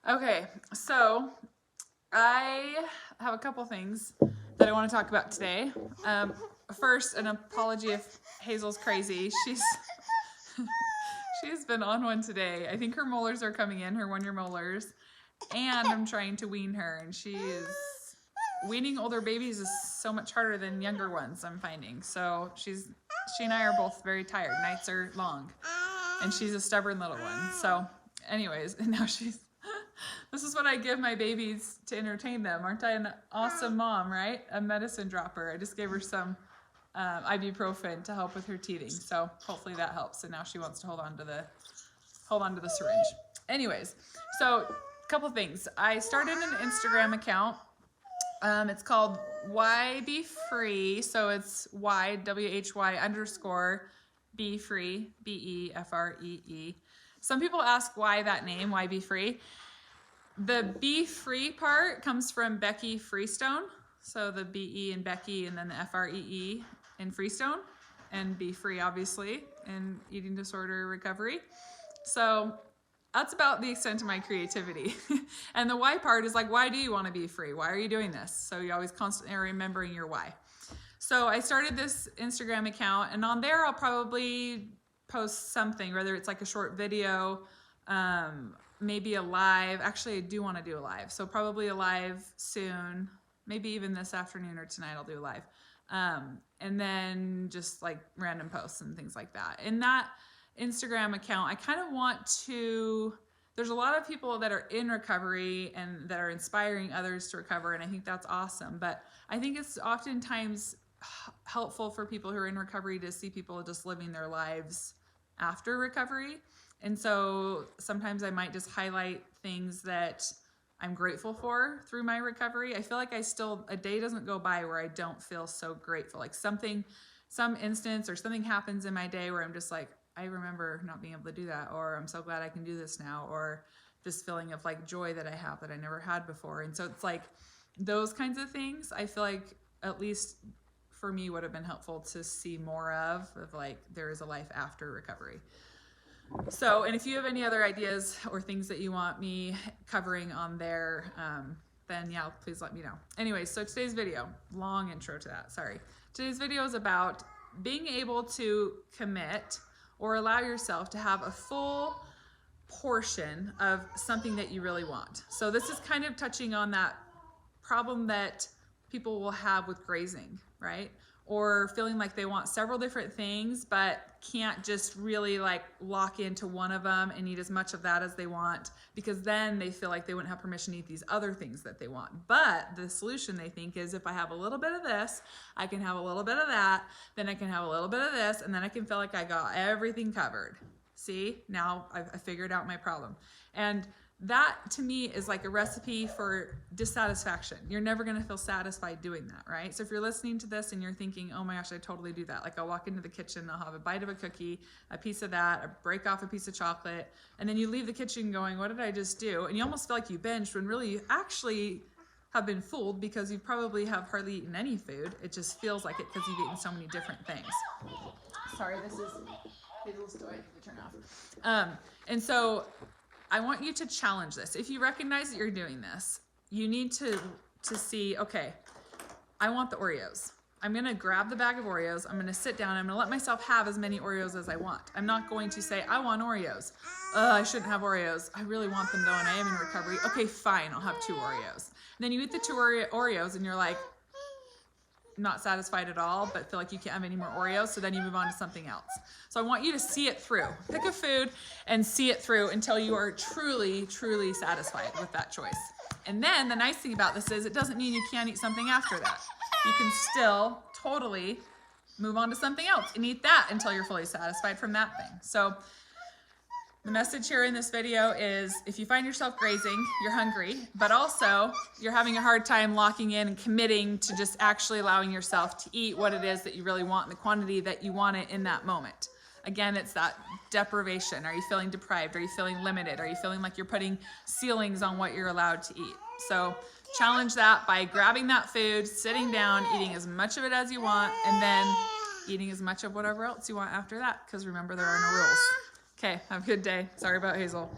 Okay, so I have a couple things that I want to talk about today. First, an apology if Hazel's crazy. She's been on one today. I think her molars are coming in, her 1-year molars, and I'm trying to wean her, and weaning older babies is so much harder than younger ones, I'm finding. So she and I are both very tired. Nights are long, and she's a stubborn little one. So anyways, and now this is what I give my babies to entertain them. Aren't I an awesome mom, right? A medicine dropper. I just gave her some ibuprofen to help with her teething. So hopefully that helps. And now she wants to hold on to the syringe. Anyways, so a couple things. I started an Instagram account. It's called Why Be Free. So it's WHY_ Be Free, BEFREE. Some people ask why that name, Why Be Free. The Be Free part comes from Becky Freestone. So the BE in Becky and then the FREE in Freestone, and Be Free obviously in eating disorder recovery. So that's about the extent of my creativity. And the why part is like, why do you want to be free? Why are you doing this? So you always constantly are remembering your why. So I started this Instagram account, and on there I'll probably post something, whether it's like a short video, maybe a live. Actually, I do want to do a live. So probably a live soon, maybe even this afternoon or tonight I'll do a live. And then just like random posts and things like that. In that Instagram account, I kind of want to, there's a lot of people that are in recovery and that are inspiring others to recover, and I think that's awesome. But I think it's oftentimes helpful for people who are in recovery to see people just living their lives after recovery. And so sometimes I might just highlight things that I'm grateful for through my recovery. I feel like a day doesn't go by where I don't feel so grateful. Like some instance or something happens in my day where I'm just like, I remember not being able to do that, or I'm so glad I can do this now, or this feeling of like joy that I have that I never had before. And so it's like those kinds of things I feel like at least for me would have been helpful to see more of like there is a life after recovery. So, and if you have any other ideas or things that you want me covering on there, then yeah, please let me know. Anyway, so today's video, long intro to that, sorry. Today's video is about being able to commit or allow yourself to have a full portion of something that you really want. So this is kind of touching on that problem that people will have with grazing, right? Or feeling like they want several different things, but can't just really like lock into one of them and eat as much of that as they want, because then they feel like they wouldn't have permission to eat these other things that they want. But the solution, they think, is if I have a little bit of this, I can have a little bit of that, then I can have a little bit of this, and then I can feel like I got everything covered. See, now I figured out my problem. And that to me is like a recipe for dissatisfaction. You're never going to feel satisfied doing that, right? So if you're listening to this and you're thinking, oh my gosh, I totally do that. Like I'll walk into the kitchen, I'll have a bite of a cookie, a piece of that, I break off a piece of chocolate, and then you leave the kitchen going, what did I just do? And you almost feel like you binged when really you actually have been fooled because you probably have hardly eaten any food. It just feels like it because you've eaten so many different things. Sorry, this is Hazel's toy. Let me turn off. And so I want you to challenge this. If you recognize that you're doing this, you need to see, okay, I want the Oreos. I'm gonna grab the bag of Oreos. I'm gonna sit down. I'm gonna let myself have as many Oreos as I want. I'm not going to say, I want Oreos. I shouldn't have Oreos. I really want them though, and I am in recovery. Okay, fine, I'll have 2 Oreos. And then you eat the 2 Oreos and you're like, not satisfied at all, but feel like you can't have any more Oreos, so then you move on to something else. So I want you to see it through. Pick a food and see it through until you are truly, truly satisfied with that choice. And then the nice thing about this is it doesn't mean you can't eat something after that. You can still totally move on to something else and eat that until you're fully satisfied from that thing. So the message here in this video is if you find yourself grazing, you're hungry, but also you're having a hard time locking in and committing to just actually allowing yourself to eat what it is that you really want in the quantity that you want it in that moment. Again, it's that deprivation. Are you feeling deprived? Are you feeling limited? Are you feeling like you're putting ceilings on what you're allowed to eat? So challenge that by grabbing that food, sitting down, eating as much of it as you want, and then eating as much of whatever else you want after that, because remember, there are no rules. Okay, have a good day. Sorry about Hazel.